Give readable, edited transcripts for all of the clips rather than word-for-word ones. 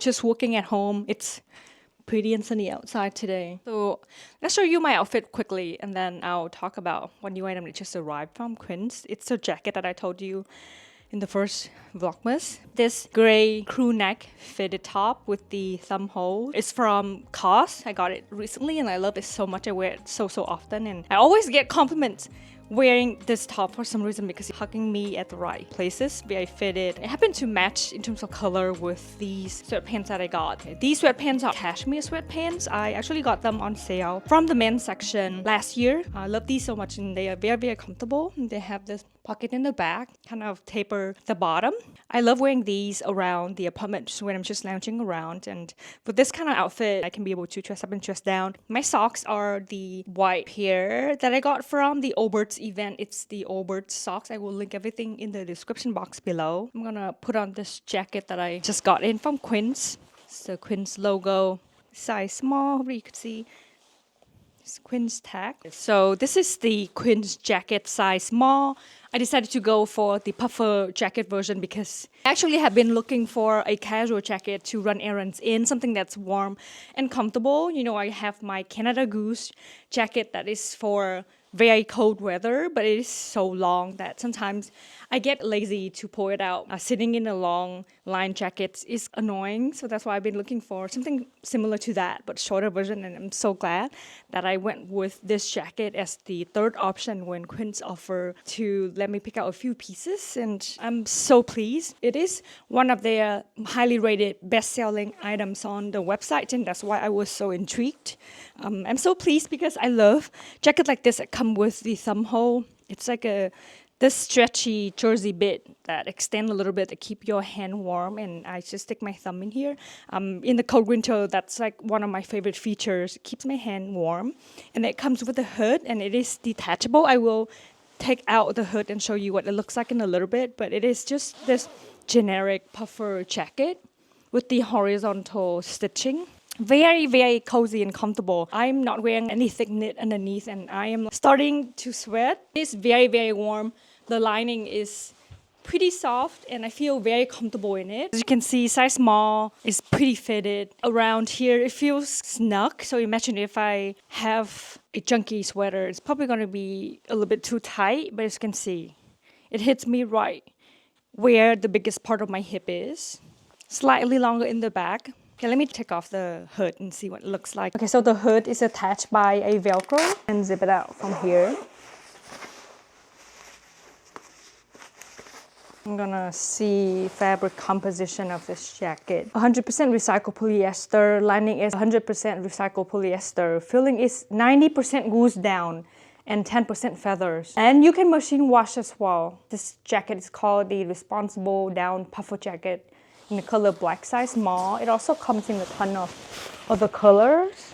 just working at home. It's pretty and sunny outside today. So let's show you my outfit quickly and then I'll talk about one new item that just arrived from Quince. It's a jacket that I told you in the first Vlogmas. This gray crew neck fitted top with the thumb hole. It's from COS. I got it recently and I love it so much. I wear it so often and I always get compliments wearing this top for some reason because it's hugging me at the right places. Very fitted. It happened to match in terms of color with these sweatpants that I got. These sweatpants are cashmere sweatpants. I actually got them on sale from the men's section last year. I love these so much and they are very comfortable. They have this pocket in the back, kind of taper the bottom. I love wearing these around the apartment when I'm just lounging around, and with this kind of outfit I can be able to dress up and dress down. My socks are the white pair that I got from the Obert's event. It's the Obert's socks. I will link everything in the description box below. I'm gonna put on this jacket that I just got in from Quince. It's the Quince logo, size small. Hopefully you can see Quince tag. So this is the Quince jacket, size small. I decided to go for the puffer jacket version because I actually have been looking for a casual jacket to run errands in, something that's warm and comfortable. You know, I have my Canada Goose jacket that is for very cold weather, but it is so long that sometimes I get lazy to pull it out. Sitting in a long line jacket is annoying, so that's why I've been looking for something similar to that, but shorter version, and I'm so glad that I went with this jacket as the third option when Quince offered to let me pick out a few pieces, and I'm so pleased. It is one of their highly rated best-selling items on the website, and that's why I was so intrigued. I'm so pleased because I love jackets like this that come with the thumb hole. It's like this stretchy jersey bit that extend a little bit to keep your hand warm, and I just stick my thumb in here. In the cold winter, that's like one of my favorite features. It keeps my hand warm, and it comes with a hood, and it is detachable. I will take out the hood and show you what it looks like in a little bit, but it is just this generic puffer jacket with the horizontal stitching. Very cozy and comfortable. I'm not wearing any thick knit underneath and I am starting to sweat. It's very warm. The lining is pretty soft and I feel very comfortable in it. As you can see, size small is pretty fitted. Around here, it feels snug. So imagine if I have a chunky sweater, it's probably going to be a little bit too tight, but as you can see, it hits me right where the biggest part of my hip is. Slightly longer in the back. Okay, let me take off the hood and see what it looks like. Okay, so the hood is attached by a Velcro and zip it out from here. I'm gonna see fabric composition of this jacket. 100% recycled polyester, lining is 100% recycled polyester, filling is 90% goose down and 10% feathers. And you can machine wash as well. This jacket is called the Responsible Down Puffer Jacket in the color black, size small. It also comes in a ton of other colors,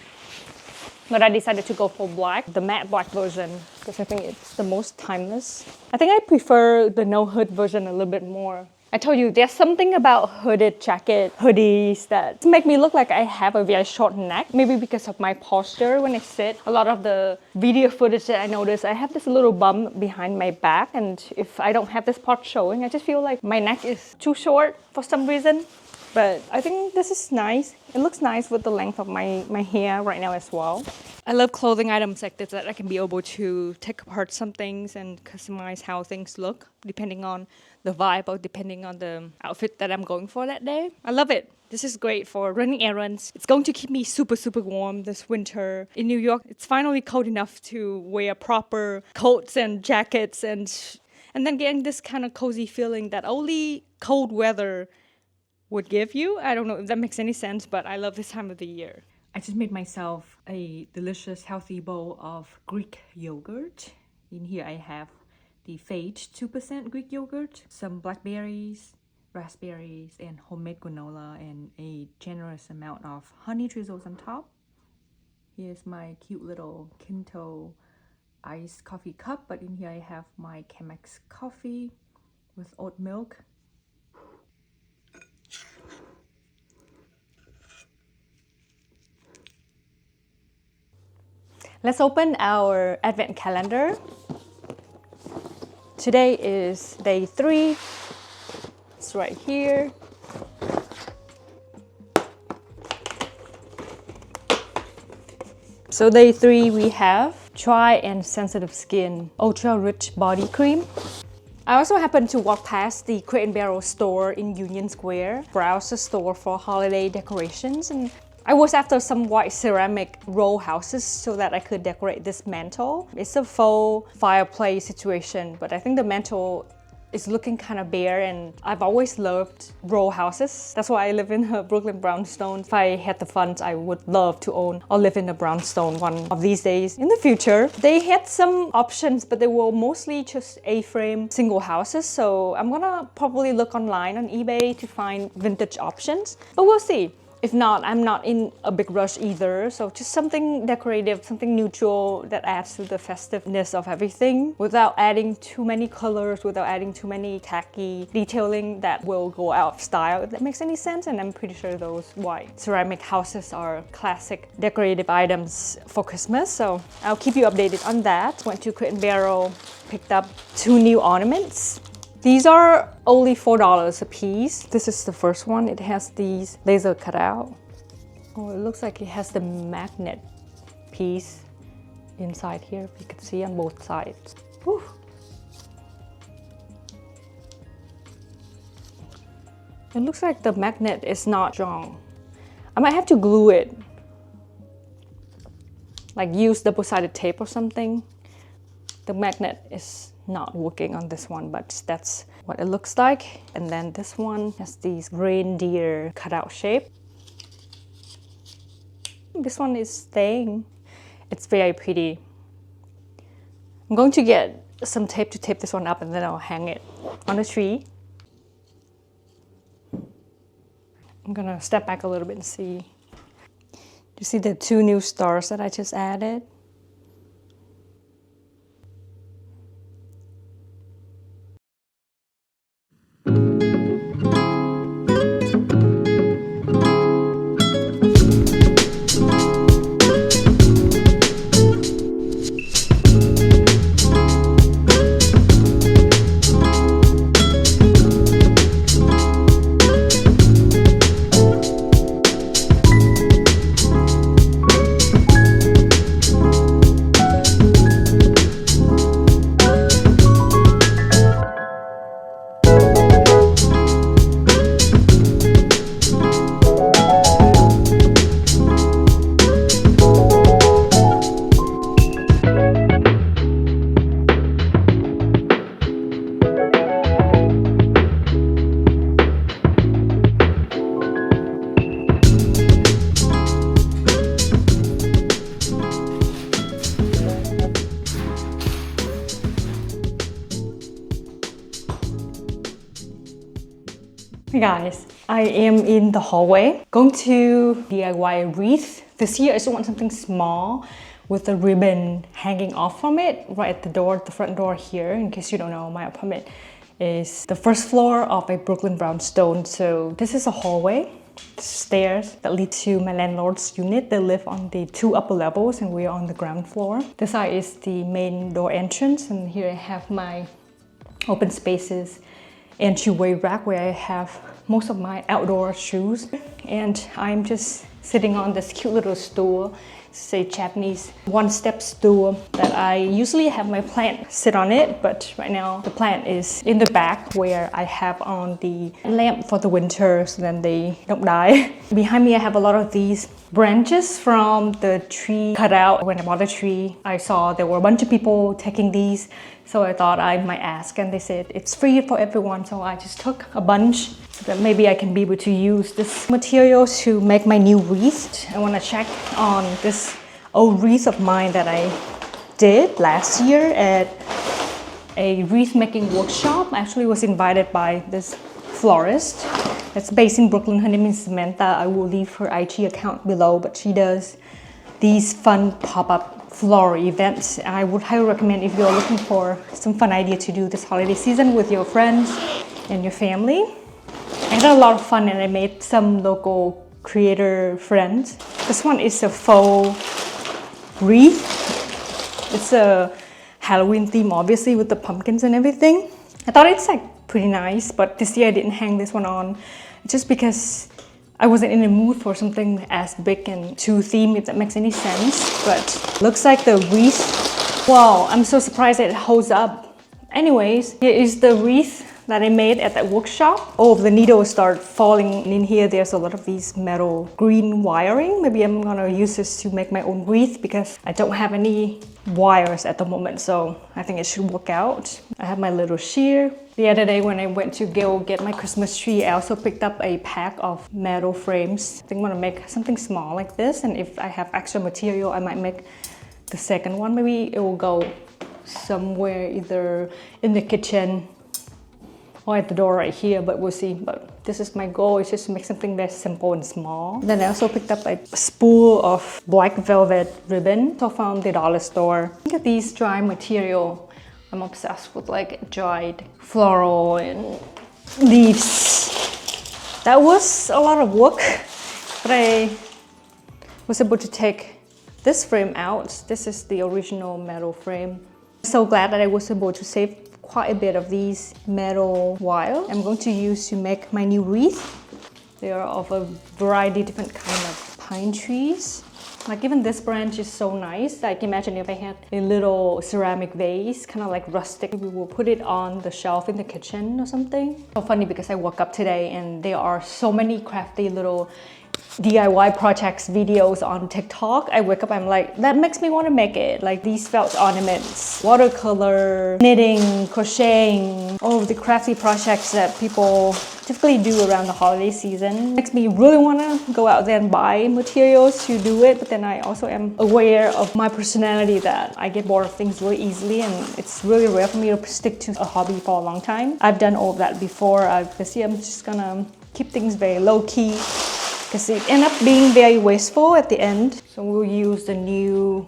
but I decided to go for black, the matte black version, because I think it's the most timeless. I think I prefer the no hood version a little bit more. I told you, there's something about hooded jacket, hoodies that make me look like I have a very short neck. Maybe because of my posture when I sit. A lot of the video footage that I notice, I have this little bump behind my back, and if I don't have this part showing, I just feel like my neck is too short for some reason. But I think this is nice. It looks nice with the length of my hair right now as well. I love clothing items like this that I can be able to take apart some things and customize how things look depending on the vibe or depending on the outfit that I'm going for that day. I love it. This is great for running errands. It's going to keep me super warm this winter. In New York, it's finally cold enough to wear proper coats and jackets and then getting this kind of cozy feeling that only cold weather would give you. I don't know if that makes any sense, but I love this time of the year. I just made myself a delicious, healthy bowl of Greek yogurt. In here I have the Phage 2% Greek yogurt, some blackberries, raspberries, and homemade granola, and a generous amount of honey drizzles on top. Here's my cute little Kinto iced coffee cup, but in here I have my Chemex coffee with oat milk. Let's open our advent calendar. Today is day 3. It's right here. So day 3 we have Dry and Sensitive Skin Ultra Rich Body Cream. I also happened to walk past the Crate & Barrel store in Union Square, browse the store for holiday decorations, and I was after some white ceramic row houses so that I could decorate this mantle. It's a faux fireplace situation, but I think the mantle is looking kind of bare, and I've always loved row houses. That's why I live in a Brooklyn brownstone. If I had the funds, I would love to own or live in a brownstone one of these days in the future. They had some options, but they were mostly just A-frame single houses. So I'm gonna probably look online on eBay to find vintage options, but we'll see. If not, I'm not in a big rush either, so just something decorative, something neutral that adds to the festiveness of everything without adding too many colors, without adding too many tacky detailing that will go out of style, if that makes any sense. And I'm pretty sure those white ceramic houses are classic decorative items for Christmas, so I'll keep you updated on that. Went to Crate & Barrel, picked up 2 new ornaments. These are only $4 a piece. This is the first one. It has these laser cutout. Oh, it looks like it has the magnet piece inside here, if you can see on both sides. Whew. It looks like the magnet is not strong. I might have to glue it. Like use double-sided tape or something. The magnet is not working on this one, but that's what it looks like. And then this one has these reindeer cutout shape. This one is staying. It's very pretty. I'm going to get some tape to tape this one up, and then I'll hang it on a tree. I'm gonna step back a little bit and see. Do you see the 2 new stars that I just added? Hey guys, I am in the hallway going to DIY wreath. This year I just want something small with a ribbon hanging off from it right at the door, the front door here. In case you don't know, my apartment is the first floor of a Brooklyn brownstone. So this is a hallway, stairs that lead to my landlord's unit. They live on the 2 upper levels and we are on the ground floor. This side is the main door entrance, and here I have my open spaces entryway rack where I have most of my outdoor shoes. And I'm just sitting on this cute little stool. It's a Japanese one-step stool that I usually have my plant sit on it, but right now the plant is in the back where I have on the lamp for the winter so then they don't die. Behind me I have a lot of these branches from the tree cut out. When I bought the tree, I saw there were a bunch of people taking these, so I thought I might ask, and they said it's free for everyone, so I just took a bunch so that maybe I can be able to use this material to make my new wreath. I want to check on this old wreath of mine that I did last year at a wreath making workshop. I actually was invited by this florist that's based in Brooklyn. Her name is Samantha. I will leave her IG account below, but she does these fun pop-up floral events. I would highly recommend if you're looking for some fun idea to do this holiday season with your friends and your family. I had a lot of fun and I made some local creator friends. This one is a faux wreath. It's a Halloween theme, obviously, with the pumpkins and everything. I thought it's like pretty nice, but this year I didn't hang this one on just because I wasn't in the mood for something as big and too themed, if that makes any sense. But looks like the wreath. Wow, I'm so surprised that it holds up. Anyways, here is the wreath that I made at that workshop. Oh, the needles start falling in here. There's a lot of these metal green wiring. Maybe I'm gonna use this to make my own wreath because I don't have any wires at the moment, so I think it should work out. I have my little shear. The other day when I went to go get my Christmas tree, I also picked up a pack of metal frames. I think I'm gonna make something small like this, and if I have extra material, I might make the second one. Maybe it will go somewhere either in the kitchen or at the door right here, but we'll see. But this is my goal, is just to make something very simple and small. Then I also picked up a spool of black velvet ribbon from the dollar store. Look at these dry material. I'm obsessed with like dried floral and leaves. That was a lot of work, but I was able to take this frame out. This is the original metal frame. I'm so glad that I was able to save quite a bit of these metal wire I'm going to use to make my new wreath. They are of a variety of different kind of pine trees. Like even this branch is so nice. Like imagine if I had a little ceramic vase, kind of like rustic. We will put it on the shelf in the kitchen or something. So funny because I woke up today and there are so many crafty little DIY projects videos on TikTok. I wake up, I'm like, that makes me want to make it. Like these felt ornaments, watercolor, knitting, crocheting, all of the crafty projects that people typically do around the holiday season. Makes me really want to go out there and buy materials to do it, but then I also am aware of my personality that I get bored of things really easily, and it's really rare for me to stick to a hobby for a long time. I've done all of that before. This year I'm just gonna keep things very low-key, because it ended up being very wasteful at the end. So we'll use the new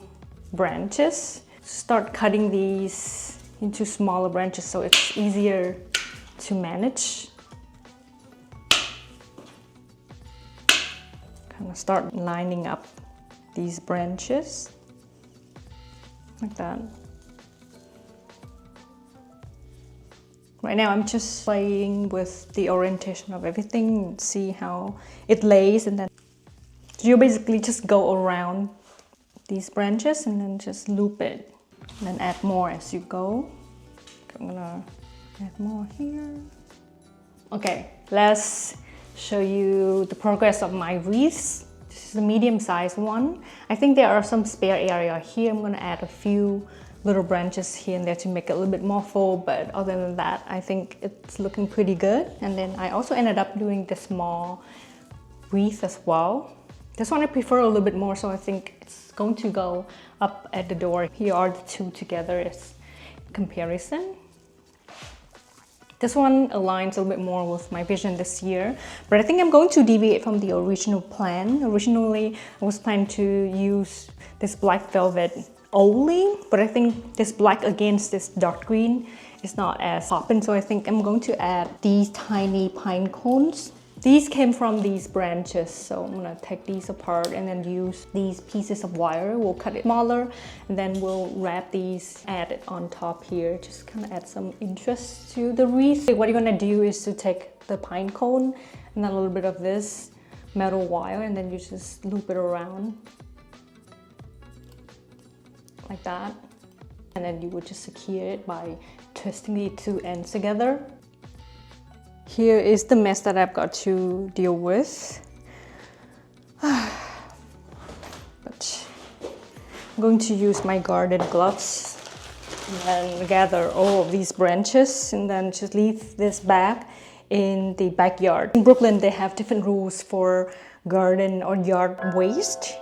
branches. Start cutting these into smaller branches so it's easier to manage. Kind of start lining up these branches like that. Right now I'm just playing with the orientation of everything, see how it lays, and then you basically just go around these branches and then just loop it and then add more as you go. I'm gonna add more here. Okay, let's show you the progress of my wreaths. This is a medium-sized one. I think there are some spare area here. I'm gonna add a few little branches here and there to make it a little bit more full, but other than that, I think it's looking pretty good. And then I also ended up doing the small wreath as well. This one I prefer a little bit more, so I think it's going to go up at the door. Here are the two together as comparison. This one aligns a little bit more with my vision this year, but I think I'm going to deviate from the original plan. Originally, I was planning to use this black velvet only, but I think this black against this dark green is not as poppin', so I think I'm going to add these tiny pine cones. These came from these branches, so I'm gonna take these apart and then use these pieces of wire. We'll cut it smaller and then we'll wrap these, add it on top here, just kind of add some interest to the wreath. What you're gonna do is to take the pine cone and then a little bit of this metal wire, and then you just loop it around like that, and then you would just secure it by twisting the two ends together. Here is the mess that I've got to deal with. But I'm going to use my garden gloves and then gather all of these branches and then just leave this back in the backyard. In Brooklyn, they have different rules for garden or yard waste.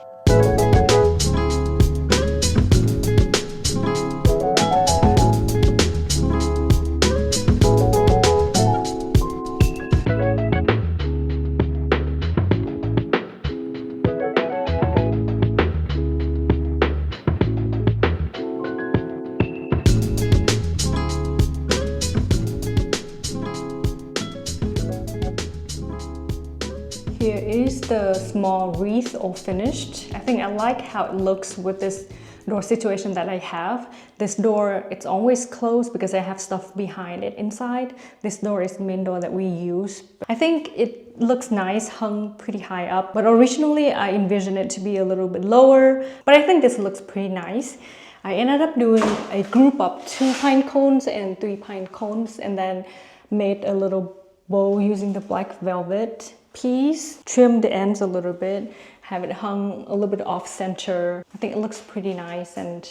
Here is the small wreath all finished. I think I like how it looks with this door situation that I have. This door, it's always closed because I have stuff behind it inside. This door is the main door that we use. I think it looks nice, hung pretty high up, but originally I envisioned it to be a little bit lower, but I think this looks pretty nice. I ended up doing a group of 2 pine cones and 3 pine cones, and then made a little bow using the black velvet piece, trimmed the ends a little bit, have it hung a little bit off center. I think it looks pretty nice and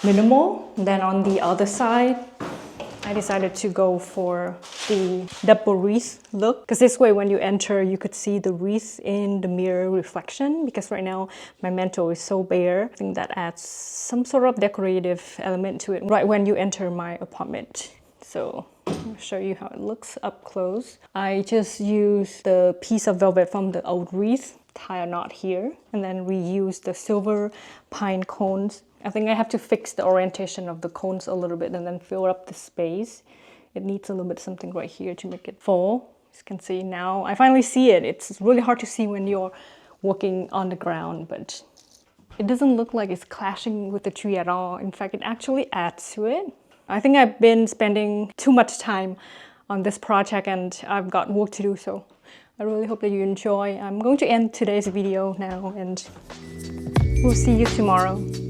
minimal. Then on the other side, I decided to go for the double wreath look, because this way when you enter you could see the wreath in the mirror reflection, because right now my mantle is so bare. I think that adds some sort of decorative element to it right when you enter my apartment. So I'll show you how it looks up close. I just used the piece of velvet from the old wreath, tie a knot here, and then reuse the silver pine cones. I think I have to fix the orientation of the cones a little bit and then fill up the space. It needs a little bit something right here to make it full. As you can see now, I finally see it. It's really hard to see when you're walking on the ground, but it doesn't look like it's clashing with the tree at all. In fact, it actually adds to it. I think I've been spending too much time on this project and I've got work to do, so I really hope that you enjoy. I'm going to end today's video now and we'll see you tomorrow.